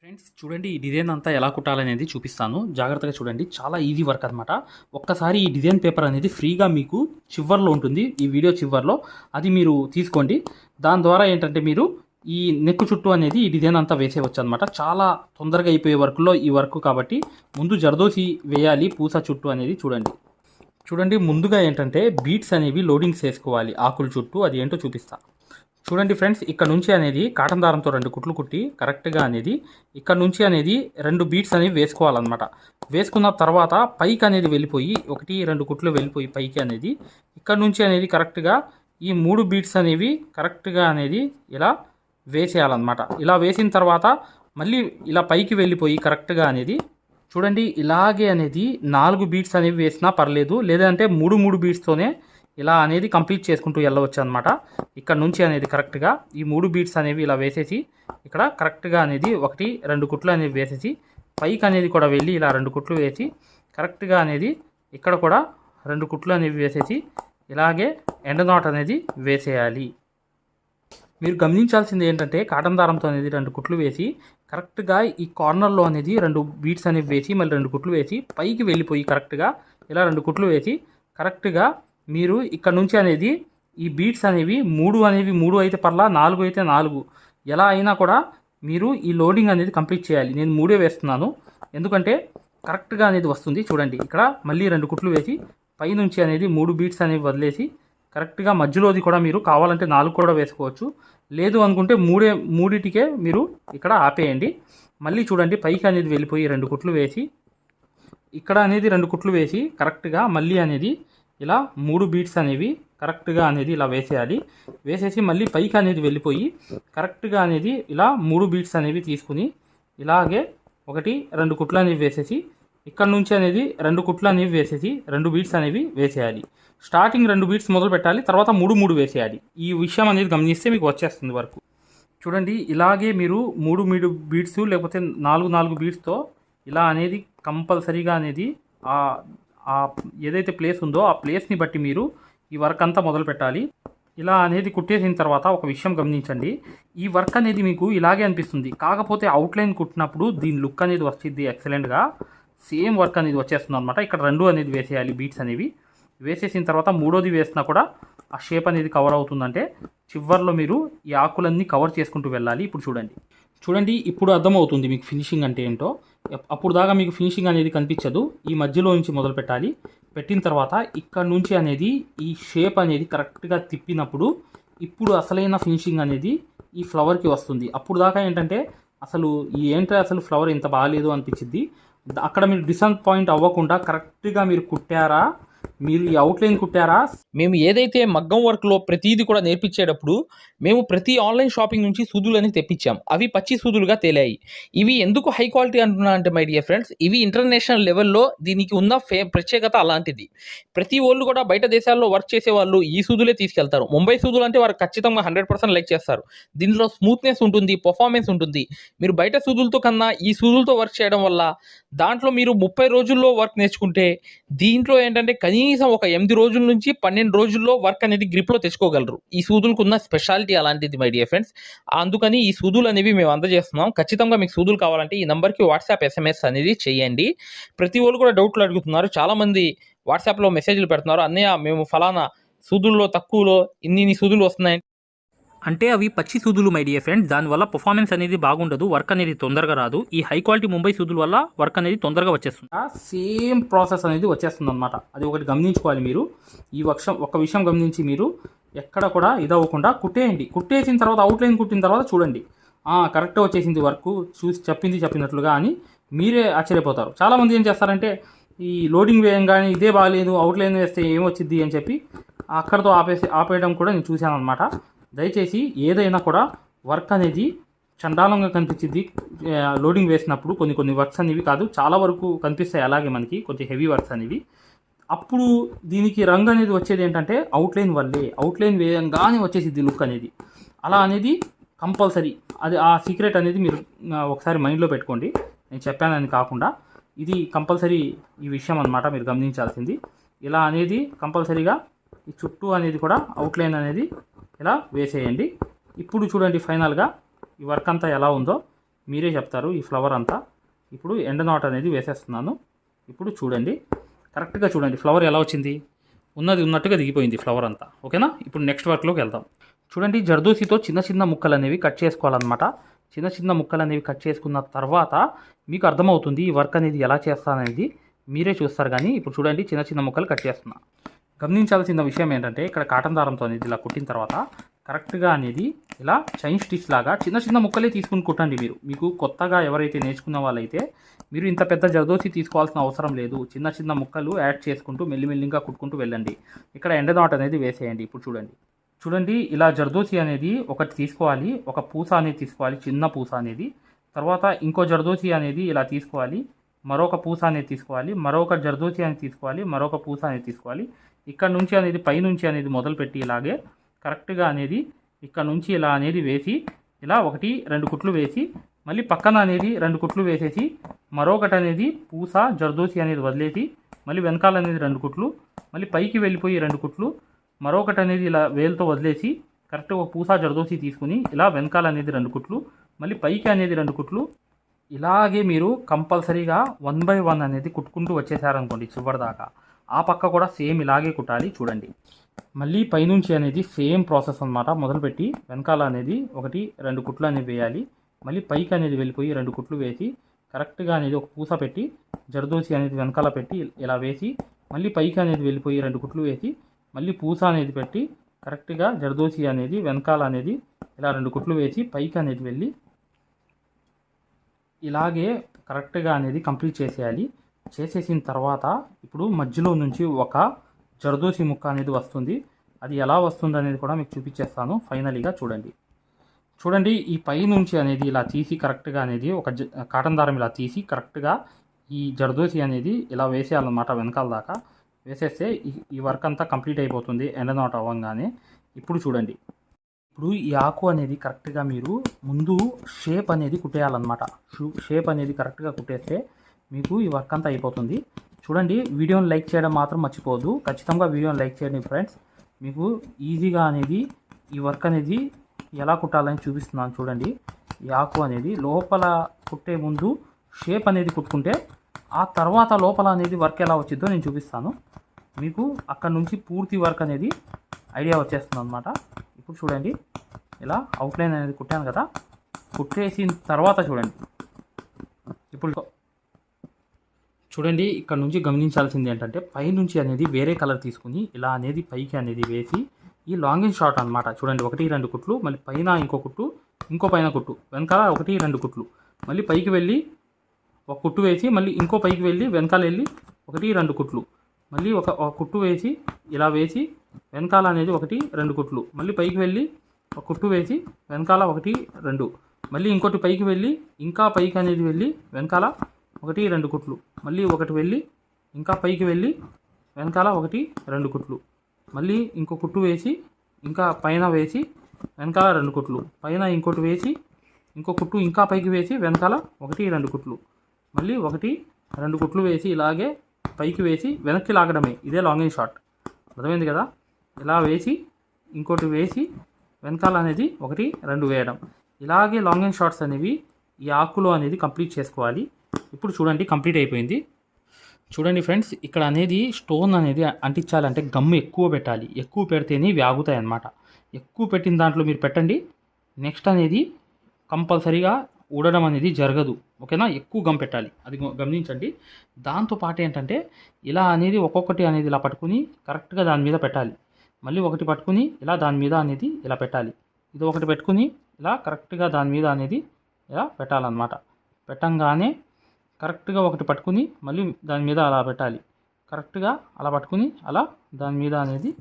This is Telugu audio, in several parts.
ఫ్రెండ్స్ చూడండి ఈ డిజైన్ అంతా ఎలా కుట్టాలనేది చూపిస్తాను. జాగ్రత్తగా చూడండి. చాలా ఈజీ వర్క్ అనమాట. ఒక్కసారి ఈ డిజైన్ పేపర్ అనేది ఫ్రీగా మీకు చివర్లో ఉంటుంది. ఈ వీడియో చివర్లో అది మీరు తీసుకోండి. దాని ద్వారా ఏంటంటే మీరు ఈ నెక్ చుట్టూ అనేది ఈ డిజైన్ అంతా వేసేయవచ్చు అనమాట. చాలా తొందరగా అయిపోయే వర్క్లో ఈ వర్క్ కాబట్టి ముందు జర్దోసి వేయాలి పూస చుట్టూ అనేది చూడండి. చూడండి ముందుగా ఏంటంటే బీట్స్ అనేవి లోడింగ్స్ వేసుకోవాలి ఆకుల చుట్టూ. అది ఏంటో చూపిస్తా. చూడండి ఫ్రెండ్స్, ఇక్కడ నుంచి అనేది కాటన్ దారంతో 2 కుట్లు కుట్టి కరెక్ట్గా అనేది ఇక్కడ నుంచి అనేది 2 బీట్స్ అనేవి వేసుకోవాలన్నమాట. వేసుకున్న తర్వాత పైకి అనేది వెళ్ళిపోయి 1, 2 కుట్లు వెళ్ళిపోయి పైకి అనేది ఇక్కడ నుంచి అనేది కరెక్ట్గా ఈ 3 బీట్స్ అనేవి కరెక్ట్గా అనేది ఇలా వేసేయాలన్నమాట. ఇలా వేసిన తర్వాత మళ్ళీ ఇలా పైకి వెళ్ళిపోయి కరెక్ట్గా అనేది చూడండి ఇలాగే అనేది 4 బీట్స్ అనేవి వేసినా పర్లేదు, లేదంటే 3 బీట్స్తోనే ఇలా అనేది కంప్లీట్ చేసుకుంటూ వెళ్ళవచ్చు అనమాట. ఇక్కడ నుంచి అనేది కరెక్ట్గా ఈ 3 బీట్స్ అనేవి ఇలా వేసేసి ఇక్కడ కరెక్ట్గా అనేది 1, 2 కుట్లు అనేవి వేసేసి పైకి అనేది కూడా వెళ్ళి ఇలా 2 కుట్లు వేసి కరెక్ట్గా అనేది ఇక్కడ కూడా 2 కుట్లు అనేవి వేసేసి ఇలాగే ఎండ్ నాట్ అనేది వేసేయాలి. మీరు గమనించాల్సింది ఏంటంటే కాటన్ దారంతో అనేది 2 కుట్లు వేసి కరెక్ట్గా ఈ కార్నర్లో అనేది 2 బీట్స్ అనేవి వేసి మళ్ళీ 2 కుట్లు వేసి పైకి వెళ్ళిపోయి కరెక్ట్గా ఇలా 2 కుట్లు వేసి కరెక్ట్గా మీరు ఇక్కడ నుంచి అనేది ఈ బీట్స్ అనేవి 3 అయితే పర్లా, 4 అయితే 4 ఎలా అయినా కూడా మీరు ఈ లోడింగ్ అనేది కంప్లీట్ చేయాలి. నేను 3 వేస్తున్నాను ఎందుకంటే కరెక్ట్గా అనేది వస్తుంది. చూడండి ఇక్కడ మళ్ళీ 2 కుట్లు వేసి పైనుంచి అనేది 3 బీట్స్ అనేవి వదిలేసి కరెక్ట్గా మధ్యలోది కూడా మీరు కావాలంటే 4 కూడా వేసుకోవచ్చు, లేదు అనుకుంటే మూడిటికే మీరు ఇక్కడ ఆపేయండి. మళ్ళీ చూడండి పైకి అనేది వెళ్ళిపోయి 2 కుట్లు వేసి ఇక్కడ అనేది 2 కుట్లు వేసి కరెక్ట్గా మళ్ళీ అనేది ఇలా 3 బీట్స్ అనేవి కరెక్ట్గా అనేది ఇలా వేసేయాలి. వేసేసి మళ్ళీ పైకి అనేది వెళ్ళిపోయి కరెక్ట్గా అనేది ఇలా 3 బీట్స్ అనేవి తీసుకుని ఇలాగే 1, 2 కుట్లు అనేవి వేసేసి ఇక్కడ నుంచి అనేది 2 కుట్లు అనేవి వేసేసి 2 బీట్స్ అనేవి వేసేయాలి. స్టార్టింగ్ 2 బీట్స్ మొదలు పెట్టాలి, తర్వాత 3 వేసేయాలి. ఈ విషయం అనేది గమనిస్తే మీకు వచ్చేస్తుంది వరకు. చూడండి ఇలాగే మీరు 3 బీట్స్ లేకపోతే 4 బీట్స్తో ఇలా అనేది కంపల్సరీగా అనేది ఏదైతే ప్లేస్ ఉందో ఆ ప్లేస్ని బట్టి మీరు ఈ వర్క్ అంతా మొదలు పెట్టాలి. ఇలా అనేది కుట్టేసిన తర్వాత ఒక విషయం గమనించండి, ఈ వర్క్ అనేది మీకు ఇలాగే అనిపిస్తుంది, కాకపోతే అవుట్లైన్ కుట్టినప్పుడు దీని లుక్ అనేది వస్తుంది ఎక్సలెంట్గా. సేమ్ వర్క్ అనేది వచ్చేస్తుంది అనమాట. ఇక్కడ 2 అనేది వేసేయాలి బీట్స్ అనేవి. వేసేసిన తర్వాత 3వది వేసినా కూడా ఆ షేప్ అనేది కవర్ అవుతుందంటే చివర్లో మీరు ఈ ఆకులన్నీ కవర్ చేసుకుంటూ వెళ్ళాలి. ఇప్పుడు చూడండి ఇప్పుడు అర్థమవుతుంది మీకు ఫినిషింగ్ అంటే ఏంటో. అప్పుడు దాకా మీకు ఫినిషింగ్ అనేది కనిపించదు. ఈ మధ్యలో నుంచి మొదలు పెట్టాలి. పెట్టిన తర్వాత ఇక్కడ నుంచి అనేది ఈ షేప్ అనేది కరెక్ట్గా తిప్పినప్పుడు ఇప్పుడు అసలైన ఫినిషింగ్ అనేది ఈ ఫ్లవర్కి వస్తుంది. అప్పుడు దాకా ఏంటంటే అసలు అసలు ఫ్లవర్ ఇంత బాగాలేదు అనిపించింది. అక్కడ మీరు డిసప్పాయింట్ అవ్వకుండా కరెక్ట్గా మీరు కుట్టారా, మీరు ఈ అవుట్లైన్ కుట్టారా. మేము ఏదైతే మగ్గం వర్క్లో ప్రతిదీ కూడా నేర్పించేటప్పుడు మేము ప్రతి ఆన్లైన్ షాపింగ్ నుంచి సూదులని తెప్పించాం. అవి పచ్చి సూదులుగా తేలాయి. ఇవి ఎందుకు హై క్వాలిటీ అంటున్నా అంటే మై డియర్ ఫ్రెండ్స్, ఇవి ఇంటర్నేషనల్ లెవెల్లో దీనికి ఉన్న ప్రత్యేకత అలాంటిది. ప్రతి వాళ్ళు కూడా బయట దేశాల్లో వర్క్ చేసే వాళ్ళు ఈ సూదులే తీసుకెళ్తారు. ముంబై సూదులు అంటే వారు ఖచ్చితంగా 100% లైక్ చేస్తారు. దీనిలో స్మూత్నెస్ ఉంటుంది, పర్ఫార్మెన్స్ ఉంటుంది. మీరు బయట సూదులతో కన్నా ఈ సూదులతో వర్క్ చేయడం వల్ల దాంట్లో మీరు 30 రోజుల్లో వర్క్ నేర్చుకుంటే దీంట్లో ఏంటంటే కనీసం ఒక 8 రోజుల నుంచి 12 రోజుల్లో వర్క్ అనేది గ్రిప్లో తెచ్చుకోగలరు. ఈ సూదులకు ఉన్న స్పెషాలిటీ అలాంటిది మై డియర్ ఫ్రెండ్స్. అందుకని ఈ సూదులు అనేవి మేము అందజేస్తున్నాం. ఖచ్చితంగా మీకు సూదులు కావాలంటే ఈ నెంబర్కి వాట్సాప్ SMS అనేది చేయండి. ప్రతి వాళ్ళు కూడా డౌట్లు అడుగుతున్నారు. చాలామంది వాట్సాప్లో మెసేజ్లు పెడుతున్నారు, అన్నయ్య మేము ఫలానా సూదుల్లో తక్కువలో ఇన్ని సూదులు వస్తున్నాయి అంటే అవి పచ్చి సూదులు మై డియర్ ఫ్రెండ్స్. దానివల్ల పర్ఫార్మెన్స్ అనేది బాగుండదు, వర్క్ అనేది తొందరగా రాదు. ఈ హై క్వాలిటీ ముంబై సూదుల వల్ల వర్క్ అనేది తొందరగా వచ్చేస్తుంది. సేమ్ ప్రాసెస్ అనేది వచ్చేస్తుంది అనమాట. అది ఒకటి గమనించుకోవాలి మీరు. ఒక విషయం గమనించి మీరు ఎక్కడ కూడా ఇదవ్వకుండా కుట్టేయండి. కుట్టేసిన తర్వాత అవుట్లైన్ కుట్టిన తర్వాత చూడండి కరెక్ట్గా వచ్చేసింది వర్క్, చూసి చెప్పినట్లుగా అని మీరే ఆశ్చర్యపోతారు. చాలామంది ఏం చేస్తారంటే ఈ లోడింగ్ వేయంగానే ఇదే బాగాలేదు, అవుట్లైన్ వేస్తే ఏమొచ్చింది అని చెప్పి అక్కడితో ఆపేయడం కూడా నేను చూశాను అనమాట. దయచేసి ఏదైనా కూడా వర్క్ అనేది చండాలంగా కనిపించింది లోడింగ్ వేసినప్పుడు. కొన్ని వర్క్స్ అనేవి కాదు, చాలా వరకు కనిపిస్తాయి అలాగే మనకి కొంచెం హెవీ వర్క్స్ అనేవి. అప్పుడు దీనికి రంగు అనేది వచ్చేది ఏంటంటే అవుట్లైన్ వల్లే. అవుట్లైన్ వేయంగానే వచ్చేసిద్ది లుక్ అనేది. అలా అనేది కంపల్సరీ. అది ఆ సీక్రెట్ అనేది మీరు ఒకసారి మైండ్లో పెట్టుకోండి. నేను చెప్పానని కాకుండా ఇది కంపల్సరీ ఈ విషయం అనమాట మీరు గమనించాల్సింది. ఇలా అనేది కంపల్సరీగా ఈ చుట్టూ అనేది కూడా అవుట్లైన్ అనేది ఇలా వేసేయండి. ఇప్పుడు చూడండి ఫైనల్గా ఈ వర్క్ అంతా ఎలా ఉందో. మీరే చెప్తారు ఈ ఫ్లవర్ అంతా. ఇప్పుడు ఎండ నాట్ అనేది వేసేస్తున్నాను. ఇప్పుడు చూడండి, కరెక్ట్గా చూడండి ఫ్లవర్ ఎలా వచ్చింది, ఉన్నది ఉన్నట్టుగా దిగిపోయింది ఫ్లవర్ అంతా. ఓకేనా, ఇప్పుడు నెక్స్ట్ వర్క్లోకి వెళ్దాం. చూడండి, జర్దోసితో చిన్న చిన్న ముక్కలు అనేవి కట్ చేసుకోవాలన్నమాట. చిన్న చిన్న ముక్కలు అనేవి కట్ చేసుకున్న తర్వాత మీకు అర్థమవుతుంది ఈ వర్క్ అనేది ఎలా చేస్తాననేది. మీరే చూస్తారు. కానీ ఇప్పుడు చూడండి, చిన్న చిన్న ముక్కలు కట్ చేస్తున్నా. గమనించాల్సిన విషయం ఏంటంటే ఇక్కడ కాటన్ దారంతో అనేది ఇలా కుట్టిన తర్వాత కరెక్ట్గా అనేది ఇలా చైన్ స్టిచ్ లాగా చిన్న చిన్న ముక్కలే తీసుకుని కుట్టండి. మీకు కొత్తగా ఎవరైతే నేర్చుకున్న వాళ్ళైతే మీరు ఇంత పెద్ద జర్దోసి తీసుకోవాల్సిన అవసరం లేదు. చిన్న చిన్న ముక్కలు యాడ్ చేసుకుంటూ మెల్లిమెల్లిగా కుట్టుకుంటూ వెళ్ళండి. ఇక్కడ ఎండ నాట్ అనేది వేసేయండి. ఇప్పుడు చూడండి ఇలా జర్దోసి అనేది ఒకటి తీసుకోవాలి, ఒక పూస అనేది తీసుకోవాలి, చిన్న పూస అనేది. తర్వాత ఇంకో జర్దోసి అనేది ఇలా తీసుకోవాలి, మరొక పూస అనేది తీసుకోవాలి, మరొక జర్దోసి అనేది తీసుకోవాలి, మరొక పూస అనేది తీసుకోవాలి. ఇక్కడ నుంచి అనేది పైనుంచి అనేది మొదలుపెట్టి ఇలాగే కరెక్ట్గా అనేది ఇక్కడ నుంచి ఇలా అనేది వేసి ఇలా 1-2 కుట్లు వేసి మళ్ళీ పక్కన అనేది 2 కుట్లు వేసేసి మరొకటి అనేది పూస జర్దోసి అనేది వదిలేసి మళ్ళీ వెనకాల అనేది 2 కుట్లు, మళ్ళీ పైకి వెళ్ళిపోయి 2 కుట్లు, మరొకటి అనేది ఇలా వేలుతో వదిలేసి కరెక్ట్గా ఒక పూస జర్దోసి తీసుకుని ఇలా వెనకాల అనేది 2 కుట్లు, మళ్ళీ పైకి అనేది 2 కుట్లు. ఇలాగే మీరు కంపల్సరీగా 1 by 1 అనేది కుట్టుకుంటూ వచ్చేసారనుకోండి చివరిదాకా. ఆ పక్క కూడా సేమ్ ఇలాగే కుట్టాలి. చూడండి, మళ్ళీ పైనుంచి అనేది సేమ్ ప్రాసెస్ అన్నమాట. మొదలుపెట్టి వెనకాల అనేది 1-2 కుట్లు అనేవి వేయాలి, మళ్ళీ పైకి అనేది వెళ్ళిపోయి 2 కుట్లు వేసి కరెక్ట్గా అనేది ఒక పూస పెట్టి జర్దోసి అనేది వెనకాల పెట్టి ఇలా వేసి మళ్ళీ పైకి అనేది వెళ్ళిపోయి 2 కుట్లు వేసి మళ్ళీ పూస అనేది పెట్టి కరెక్ట్గా జర్దోసి అనేది వెనకాల అనేది ఇలా 2 కుట్లు వేసి పైకి అనేది వెళ్ళి ఇలాగే కరెక్ట్గా అనేది కంప్లీట్ చేసేయాలి. చేసేసిన తర్వాత ఇప్పుడు మధ్యలో నుంచి ఒక జర్దోసి ముక్క అనేది వస్తుంది. అది ఎలా వస్తుంది అనేది కూడా మీకు చూపించేస్తాను ఫైనలీగా. చూడండి ఈ పై నుంచి అనేది ఇలా తీసి కరెక్ట్గా అనేది ఒక కాటన్ దారం ఇలా తీసి కరెక్ట్గా ఈ జర్దోసి అనేది ఇలా వేసేయాలన్నమాట. వెనకాల దాకా వేసేస్తే ఈ వర్క్ అంతా కంప్లీట్ అయిపోతుంది ఎండ నాట్ అవ్వగానే. ఇప్పుడు చూడండి, ఇప్పుడు ఈ ఆకు అనేది కరెక్ట్గా మీరు ముందు షేప్ అనేది కుట్టేయాలన్నమాట. షేప్ అనేది కరెక్ట్గా కుట్టేస్తే మీకు ఈ వర్క్ అంతా అయిపోతుంది. చూడండి, వీడియోని లైక్ చేయడం మాత్రం మర్చిపోవద్దు. ఖచ్చితంగా వీడియోని లైక్ చేయండి ఫ్రెండ్స్. మీకు ఈజీగా అనేది ఈ వర్క్ అనేది ఎలా కుట్టాలని చూపిస్తున్నాను. చూడండి, ఈ ఆకు అనేది లోపల కుట్టే ముందు షేప్ అనేది కుట్టుకుంటే ఆ తర్వాత లోపల అనేది వర్క్ ఎలా వచ్చిందో నేను చూపిస్తాను మీకు. అక్కడ నుంచి పూర్తి వర్క్ అనేది ఐడియా వచ్చేస్తుంది అన్నమాట. ఇప్పుడు చూడండి, ఇలా అవుట్లైన్ అనేది కుట్టాను కదా, కుట్టేసిన తర్వాత చూడండి ఇక్కడ నుంచి గమనించాల్సింది ఏంటంటే పైనుంచి అనేది వేరే కలర్ తీసుకుని ఇలా అనేది పైకి అనేది వేసి ఈ లాంగ్ అండ్ షార్ట్ అనమాట. చూడండి, 1-2 కుట్లు, మళ్ళీ పైన ఇంకో కుట్టు, ఇంకో పైన కుట్టు, వెనకాల 1-2 కుట్లు, మళ్ళీ పైకి వెళ్ళి ఒక కుట్టు వేసి మళ్ళీ ఇంకో పైకి వెళ్ళి వెనకాల వెళ్ళి 1-2 కుట్లు, మళ్ళీ ఒక కుట్టు వేసి ఇలా వేసి వెనకాల అనేది 1-2 కుట్లు, మళ్ళీ పైకి వెళ్ళి ఒక కుట్టు వేసి వెనకాల 1-2, మళ్ళీ ఇంకోటి పైకి వెళ్ళి ఇంకా పైకి అనేది వెళ్ళి వెనకాల 1-2 కుట్లు, మళ్ళీ ఒకటి వెళ్ళి ఇంకా పైకి వెళ్ళి వెనకాల 1-2 కుట్లు, మళ్ళీ ఇంకో కుట్టు వేసి ఇంకా పైన వేసి వెనకాల 2 కుట్లు, పైన ఇంకోటి వేసి ఇంకో కుట్టు ఇంకా పైకి వేసి వెనకాల 1-2 కుట్లు, మళ్ళీ 1-2 కుట్లు వేసి ఇలాగే పైకి వేసి వెనక్కి లాగడమే. ఇదే లాంగ్ అండ్ షార్ట్. అర్థమైంది కదా? ఇలా వేసి ఇంకోటి వేసి వెనకాల అనేది 1-2 వేయడం. ఇలాగే లాంగ్ అండ్ షార్ట్స్ అనేవి ఈ ఆకులో అనేది కంప్లీట్ చేసుకోవాలి. ఇప్పుడు చూడండి, కంప్లీట్ అయిపోయింది. చూడండి ఫ్రెండ్స్, ఇక్కడ అనేది స్టోన్ అనేది అంటించాలంటే గమ్ము ఎక్కువ పెట్టాలి. ఎక్కువ పెడితేనే ఇవి ఆగుతాయి అన్నమాట. ఎక్కువ పెట్టిన దాంట్లో మీరు పెట్టండి. నెక్స్ట్ అనేది కంపల్సరీగా ఊడడం అనేది జరగదు. ఓకేనా? ఎక్కువ గమ్ పెట్టాలి, అది గమనించండి. దాంతోపాటు ఏంటంటే ఇలా అనేది ఒక్కొక్కటి అనేది ఇలా పట్టుకుని కరెక్ట్గా దాని మీద పెట్టాలి. మళ్ళీ ఒకటి పట్టుకుని ఇలా దాని మీద అనేది ఇలా పెట్టాలి. ఇది ఒకటి పెట్టుకుని ఇలా కరెక్ట్గా దాని మీద అనేది ఇలా పెట్టాలన్నమాట. పెట్టంగానే కరెక్ట్గా ఒకటి పట్టుకుని మళ్ళీ దాని మీద అలా పెట్టాలి. కరెక్ట్గా అలా పట్టుకుని అలా దాని మీద అనేది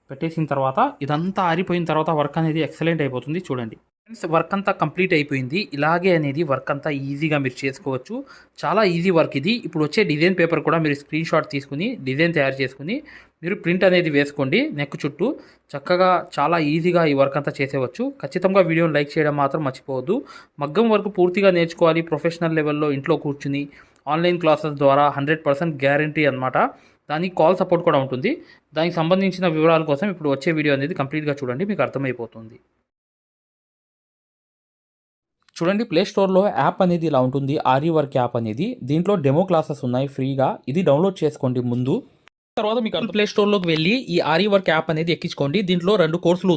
పెట్టేసిన తర్వాత ఇదంతా ఆరిపోయిన తర్వాత వర్క్ అనేది ఎక్సలెంట్ అయిపోతుంది. చూడండి ఫ్రెండ్స్, వర్క్ అంతా కంప్లీట్ అయిపోయింది. ఇలాగే అనేది వర్క్ అంతా ఈజీగా మీరు చేసుకోవచ్చు. చాలా ఈజీ వర్క్ ఇది. ఇప్పుడు వచ్చే డిజైన్ పేపర్ కూడా మీరు స్క్రీన్ షాట్ తీసుకుని డిజైన్ తయారు చేసుకుని మీరు ప్రింట్ అనేది వేసుకోండి. నెక్ చుట్టూ చక్కగా చాలా ఈజీగా ఈ వర్క్ అంతా చేసేవచ్చు. ఖచ్చితంగా వీడియోని లైక్ చేయడం మాత్రం మర్చిపోవద్దు. మగ్గం వర్క్ పూర్తిగా నేర్చుకోవాలి ప్రొఫెషనల్ లెవెల్లో ఇంట్లో కూర్చుని ఆన్లైన్ క్లాసెస్ ద్వారా 100% గ్యారంటీ అనమాట. దానికి కాల్ సపోర్ట్ కూడా ఉంటుంది. దానికి సంబంధించిన వివరాల కోసం ఇప్పుడు వచ్చే వీడియో అనేది కంప్లీట్గా చూడండి, మీకు అర్థమైపోతుంది. చూడండి ప్లే స్టోర్లో యాప్ అనేది ఇలా ఉంటుంది, ఆరి వర్క్ యాప్ అనేది. దీంట్లో డెమో క్లాసెస్ ఉన్నాయి ఫ్రీగా, ఇది డౌన్లోడ్ చేసుకోండి ముందు. తర్వాత మీకు ప్లే స్టోర్లోకి వెళ్ళి ఈ ఆరి వర్క్ యాప్ అనేది ఎక్కించుకోండి. దీంట్లో 2 కోర్సులు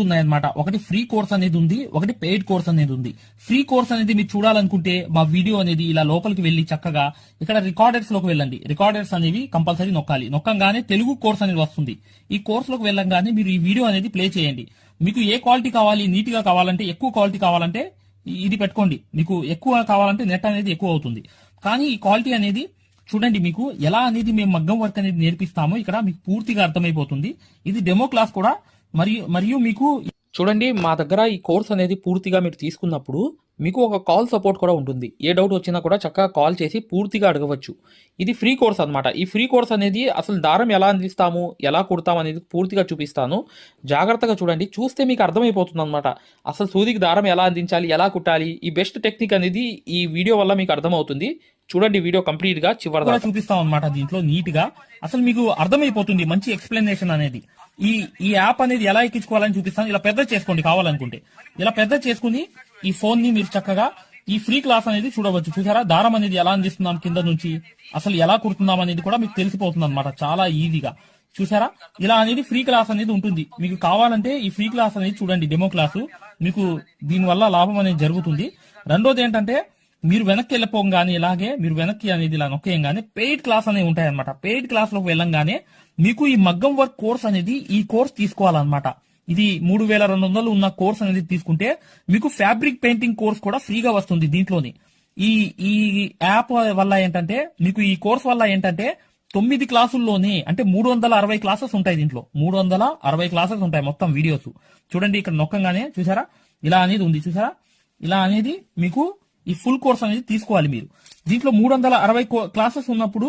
ఉన్నాయన్నమాట. ఒకటి ఫ్రీ కోర్స్ అనేది ఉంది, ఒకటి పెయిడ్ కోర్స్ అనేది ఉంది. ఫ్రీ కోర్స్ అనేది మీరు చూడాలనుకుంటే మా వీడియో అనేది ఇలా లోపలికి వెళ్ళి చక్కగా ఇక్కడ రికార్డర్స్ లోకి వెళ్ళండి. రికార్డర్స్ అనేవి కంపల్సరీ నొక్కాలి. నొక్కంగానే తెలుగు కోర్స్ అనేది వస్తుంది. ఈ కోర్స్ లోకి వెళ్ళంగానే మీరు ఈ వీడియో అనేది ప్లే చేయండి. మీకు ఏ క్వాలిటీ కావాలి, నీట్ గా కావాలంటే, ఎక్కువ క్వాలిటీ కావాలంటే ఇది పెట్టుకోండి. మీకు ఎక్కువ కావాలంటే నెట్ అనేది ఎక్కువ అవుతుంది. కానీ ఈ క్వాలిటీ అనేది చూడండి, మీకు ఎలా అనేది మేము మగ్గం వర్క్ అనేది నేర్పిస్తామో ఇక్కడ మీకు పూర్తిగా అర్థమైపోతుంది. ఇది డెమో క్లాస్ కూడా. మరియు మీకు చూడండి, మా దగ్గర ఈ కోర్స్ అనేది పూర్తిగా మీరు తీసుకున్నప్పుడు మీకు ఒక కాల్ సపోర్ట్ కూడా ఉంటుంది. ఏ డౌట్ వచ్చినా కూడా చక్కగా కాల్ చేసి పూర్తిగా అడగవచ్చు. ఇది ఫ్రీ కోర్స్ అనమాట. ఈ ఫ్రీ కోర్స్ అనేది అసలు దారం ఎలా అందిస్తాము, ఎలా కుడతాము అనేది పూర్తిగా చూపిస్తాను. జాగ్రత్తగా చూడండి, చూస్తే మీకు అర్థమైపోతుంది అనమాట. అసలు సూదికి దారం ఎలా అందించాలి, ఎలా కుట్టాలి, ఈ బెస్ట్ టెక్నిక్ అనేది ఈ వీడియో వల్ల మీకు అర్థమవుతుంది. చూడండి వీడియో కంప్లీట్ గా చివరిగా చూపిస్తాం అనమాట. దీంట్లో నీట్ గా అసలు మీకు అర్థమైపోతుంది, మంచి ఎక్స్ప్లెనేషన్ అనేది. ఈ యాప్ అనేది ఎలా ఎక్కించుకోవాలని చూపిస్తాను. ఇలా పెద్ద చేసుకోండి కావాలనుకుంటే. ఇలా పెద్ద చేసుకుని ఈ ఫోన్ ని మీరు చక్కగా ఈ ఫ్రీ క్లాస్ అనేది చూడవచ్చు. చూసారా, దారం అనేది ఎలా అందిస్తున్నాం కింద నుంచి, అసలు ఎలా కుడుతున్నాం అనేది కూడా మీకు తెలిసిపోతుంది అనమాట, చాలా ఈజీగా. చూసారా, ఇలా అనేది ఫ్రీ క్లాస్ అనేది ఉంటుంది. మీకు కావాలంటే ఈ ఫ్రీ క్లాస్ అనేది చూడండి, డెమో క్లాసు. మీకు దీనివల్ల లాభం అనేది జరుగుతుంది. రెండోది ఏంటంటే, మీరు వెనక్కి వెళ్ళిపోగానే ఇలాగే మీరు వెనక్కి అనేది ఇలా నొక్కేయంగానే పెయిడ్ క్లాస్ అనేవి ఉంటాయన్నమాట. పెయిడ్ క్లాస్ లోకి వెళ్ళంగానే మీకు ఈ మగ్గం వర్క్ కోర్స్ అనేది, ఈ కోర్స్ తీసుకోవాలన్నమాట. ఇది 3200 ఉన్న కోర్స్ అనేది తీసుకుంటే మీకు ఫ్యాబ్రిక్ పెయింటింగ్ కోర్స్ కూడా ఫ్రీగా వస్తుంది దీంట్లోని. ఈ యాప్ వల్ల ఏంటంటే, మీకు ఈ కోర్స్ వల్ల ఏంటంటే 9 క్లాసుల్లోనే అంటే 360 క్లాసెస్ ఉంటాయి. దీంట్లో 360 క్లాసెస్ ఉంటాయి మొత్తం వీడియోస్. చూడండి ఇక్కడ నొక్కంగానే చూసారా, ఇలా అనేది ఉంది. చూసారా, ఇలా అనేది మీకు ఈ ఫుల్ కోర్స్ అనేది తీసుకోవాలి మీరు. దీంట్లో 360 క్లాసెస్ ఉన్నప్పుడు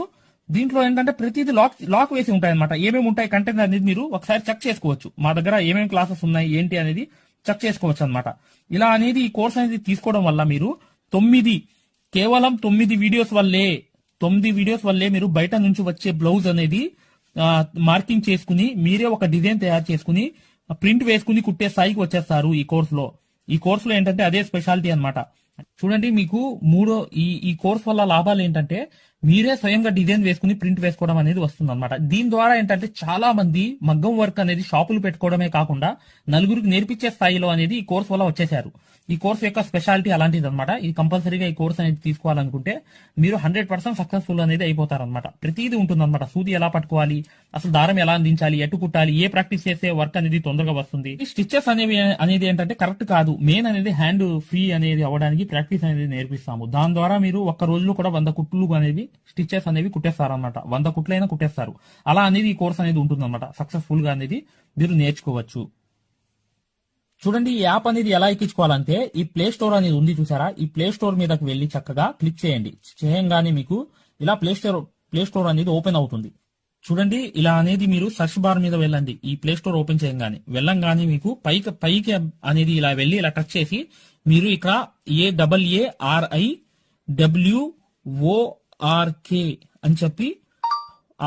దీంట్లో ఏంటంటే ప్రతిదీ లాక్ వేసి ఉంటాయి అనమాట. ఏమేమి ఉంటాయి కంటెంట్ అనేది మీరు ఒకసారి చెక్ చేసుకోవచ్చు. మా దగ్గర ఏమేమి క్లాసెస్ ఉన్నాయి ఏంటి అనేది చెక్ చేసుకోవచ్చు అనమాట. ఇలా అనేది ఈ కోర్స్ అనేది తీసుకోవడం వల్ల మీరు కేవలం 9 వీడియోస్ వల్లే మీరు బయట నుంచి వచ్చే బ్లౌజ్ అనేది మార్కింగ్ చేసుకుని మీరే ఒక డిజైన్ తయారు చేసుకుని ప్రింట్ వేసుకుని కుట్టే స్థాయికి వచ్చేస్తారు ఈ కోర్సులో. ఈ కోర్సులో ఏంటంటే అదే స్పెషాలిటీ అన్నమాట. చూడండి, మీకు ఈ కోర్స్ వల్ల లాభాలు ఏంటంటే, మీరే స్వయంగా డిజైన్ వేసుకుని ప్రింట్ వేసుకోవడం అనేది వస్తుంది అనమాట. దీని ద్వారా ఏంటంటే చాలా మంది మగ్గం వర్క్ అనేది షాపులు పెట్టుకోవడమే కాకుండా నలుగురికి నేర్పించే స్థాయిలో అనేది ఈ కోర్స్ వల్ల వచ్చేసారు. ఈ కోర్స్ యొక్క స్పెషాలిటీ అలాంటిది అనమాట. ఇది కంపల్సరీగా ఈ కోర్స్ అనేది తీసుకోవాలనుకుంటే మీరు 100% సక్సెస్ఫుల్ అనేది అయిపోతారనమాట. ప్రతిదీ ఉంటుంది అనమాట. సూది ఎలా పట్టుకోవాలి, అసలు దారం ఎలా అందించాలి, ఎటు కుట్టాలి, ఏ ప్రాక్టీస్ చేస్తే వర్క్ అనేది తొందరగా వస్తుంది. ఈ స్టిచెస్ అనేది ఏంటంటే కరెక్ట్ కాదు. మెయిన్ అనేది హ్యాండ్ ఫ్రీ అనేది అవ్వడానికి ప్రాక్టీస్ అనేది నేర్పిస్తాము. దాని ద్వారా మీరు ఒక్క రోజులో కూడా 100 కుట్లు అనేవి స్టిచెస్ అనేవి కుట్టేస్తారనమాట. 100 కుట్లైనా కుట్టేస్తారు. అలా అనేది ఈ కోర్స్ అనేది ఉంటుంది అనమాట. సక్సెస్ఫుల్ గా అనేది మీరు నేర్చుకోవచ్చు. చూడండి, ఈ యాప్ అనేది ఎలా ఎక్కించుకోవాలంటే, ఈ ప్లే స్టోర్ అనేది ఉంది చూసారా, ఈ ప్లే స్టోర్ మీదకి వెళ్ళి చక్కగా క్లిక్ చేయండి. చేయంగానే మీకు ఇలా ప్లే స్టోర్ అనేది ఓపెన్ అవుతుంది. చూడండి, ఇలా అనేది మీరు సర్చ్ బార్ మీద వెళ్ళండి. ఈ ప్లే స్టోర్ ఓపెన్ వెళ్ళంగానే మీకు పైకి అనేది ఇలా వెళ్ళి ఇలా టచ్ చేసి మీరు ఇక్కడ AARIWORK అని చెప్పి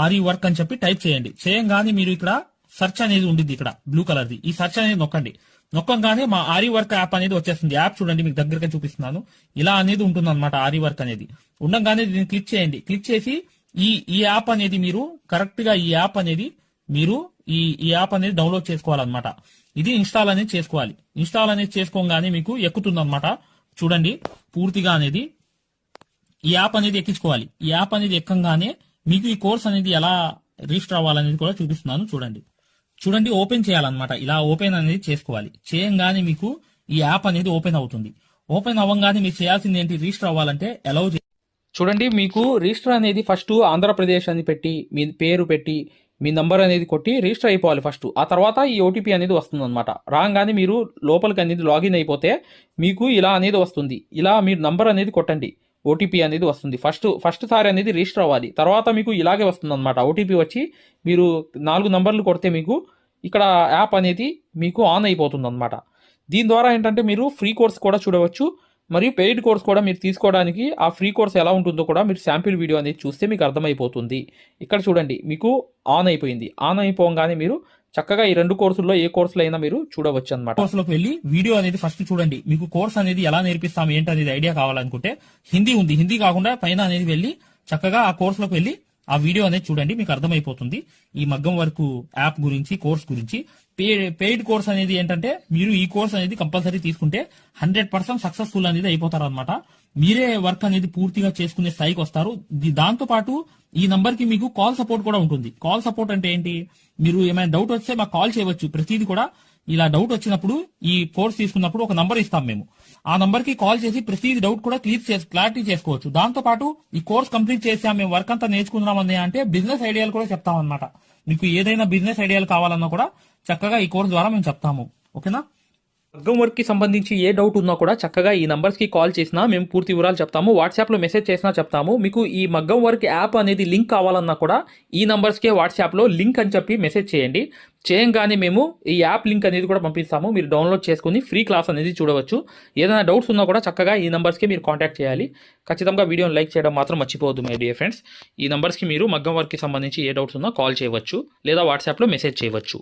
ఆరి వర్క్ అని చెప్పి టైప్ చేయండి. చేయంగానే మీరు ఇక్కడ సెర్చ్ అనేది ఉంటుంది, ఇక్కడ బ్లూ కలర్ది. ఈ సెర్చ్ అనేది నొక్కంగానే మా ఆరి వర్క్ యాప్ అనేది వచ్చేస్తుంది. యాప్ చూడండి, మీకు దగ్గరగా చూపిస్తున్నాను. ఇలా అనేది ఉంటుంది అనమాట. ఆరి వర్క్ అనేది ఉండగానే దీన్ని క్లిక్ చేయండి. క్లిక్ చేసి ఈ యాప్ అనేది మీరు కరెక్ట్ గా ఈ యాప్ అనేది డౌన్లోడ్ చేసుకోవాలన్నమాట. ఇది ఇన్స్టాల్ అనేది చేసుకోవాలి. ఇన్స్టాల్ అనేది చేసుకోగానే మీకు ఎక్కుతుంది అనమాట. చూడండి, పూర్తిగా అనేది ఈ యాప్ అనేది ఎక్కించుకోవాలి. ఈ యాప్ అనేది ఎక్కంగానే మీకు ఈ కోర్స్ అనేది ఎలా రిజిస్టర్ అవ్వాలనేది కూడా చూపిస్తున్నాను. చూడండి, ఓపెన్ చేయాలన్నమాట. ఇలా ఓపెన్ అనేది చేసుకోవాలి. చేయంగానే మీకు ఈ యాప్ అనేది ఓపెన్ అవుతుంది. ఓపెన్ అవ్వగానే మీరు చేయాల్సింది ఏంటి, రిజిస్టర్ అవ్వాలంటే అలౌ. చూడండి, మీకు రిజిస్టర్ అనేది ఫస్ట్ ఆంధ్రప్రదేశ్ అని పెట్టి మీ పేరు పెట్టి మీ నంబర్ అనేది కొట్టి రిజిస్టర్ అయిపోవాలి ఫస్ట్. ఆ తర్వాత ఈ ఓటీపీ అనేది వస్తుంది అనమాట. రాగానే మీరు లోపలికి అనేది లాగిన్ అయిపోతే మీకు ఇలా అనేది వస్తుంది. ఇలా మీరు నంబర్ అనేది కొట్టండి, ఓటీపీ అనేది వస్తుంది. ఫస్ట్ సారి అనేది రిజిస్టర్ అవ్వాలి. తర్వాత మీకు ఇలాగే వస్తుంది అనమాట. ఓటీపీ వచ్చి మీరు 4 నంబర్లు కొడితే మీకు ఇక్కడ యాప్ అనేది మీకు ఆన్ అయిపోతుంది అనమాట. దీని ద్వారా ఏంటంటే మీరు ఫ్రీ కోర్స్ కూడా చూడవచ్చు, మరియు పెయిడ్ కోర్స్ కూడా మీరు తీసుకోవడానికి ఆ ఫ్రీ కోర్స్ ఎలా ఉంటుందో కూడా మీరు శాంపిల్ వీడియో అనేది చూస్తే మీకు అర్థమైపోతుంది. ఇక్కడ చూడండి, మీకు ఆన్ అయిపోయింది. ఆన్ అయిపోగానే మీరు చక్కగా ఈ 2 కోర్సుల్లో ఏ కోర్సులో అయినా మీరు చూడవచ్చు అన్నమాట. కోర్సులోకి వెళ్ళి వీడియో అనేది ఫస్ట్ చూడండి. మీకు కోర్స్ అనేది ఎలా నేర్పిస్తాం ఏంటనేది ఐడియా కావాలనుకుంటే హిందీ ఉంది, హిందీ కాకుండా పైన అనేది వెళ్ళి చక్కగా ఆ కోర్సులోకి వెళ్ళి ఆ వీడియో అనేది చూడండి, మీకు అర్థమైపోతుంది ఈ మగ్గం వర్క్ యాప్ గురించి, కోర్స్ గురించి. పెయిడ్ కోర్స్ అనేది ఏంటంటే మీరు ఈ కోర్స్ అనేది కంపల్సరీ తీసుకుంటే 100% సక్సెస్ఫుల్ అనేది అయిపోతారు అనమాట. మీరే వర్క్ అనేది పూర్తిగా చేసుకునే స్థాయికి వస్తారు. దాంతో పాటు ఈ నంబర్ కి మీకు కాల్ సపోర్ట్ కూడా ఉంటుంది. కాల్ సపోర్ట్ అంటే ఏంటి, మీరు ఏమైనా డౌట్ వస్తే మాకు కాల్ చేయవచ్చు. ప్రతిదీ కూడా ఇలా డౌట్ వచ్చినప్పుడు ఈ కోర్స్ తీసుకున్నప్పుడు ఒక నంబర్ ఇస్తాం మేము. ఆ నంబర్ కి కాల్ చేసి ప్రతి డౌట్ కూడా క్లారిటీ చేసుకోవచ్చు. దాంతో పాటు ఈ కోర్స్ కంప్లీట్ చేసాం, మేము వర్క్ అంతా నేర్చుకున్నామని అంటే బిజినెస్ ఐడియాలు కూడా చెప్తాం అనమాట. మీకు ఏదైనా బిజినెస్ ఐడియాలు కావాలన్నా కూడా చక్కగా ఈ కోర్స్ ద్వారా మేము చెప్తాము. ఓకేనా? మగ్గం వర్క్ కి సంబంధించి ఏ డౌట్ ఉన్నా కూడా చక్కగా ఈ నంబర్స్ కి కాల్ చేసినా మేము పూర్తి వివరాలు చెప్తాము. వాట్సాప్ లో మెసేజ్ చేసినా చెప్తాము. మీకు ఈ మగ్గం వర్క్ యాప్ అనేది లింక్ కావాలన్నా కూడా ఈ నంబర్స్ కే వాట్సాప్ లో లింక్ అని చెప్పి మెసేజ్ చేయండి. చేయంగానే మేము ఈ యాప్ లింక్ అనేది కూడా పంపిస్తాము. మీరు డౌన్లోడ్ చేసుకుని ఫ్రీ క్లాస్ అనేది చూడవచ్చు. ఏదైనా డౌట్స్ ఉన్నా కూడా చక్కగా ఈ నంబర్స్కి మీరు కాంటాక్ట్ చేయాలి. ఖచ్చితంగా వీడియోని లైక్ చేయడం మాత్రం మర్చిపోవద్దు మై డియర్ ఫ్రెండ్స్. ఈ నంబర్స్కి మీరు మగ్గం వర్క్కి సంబంధించి ఏ డౌట్స్ ఉన్నా కాల్ చేయవచ్చు లేదా వాట్సాప్లో మెసేజ్ చేయవచ్చు.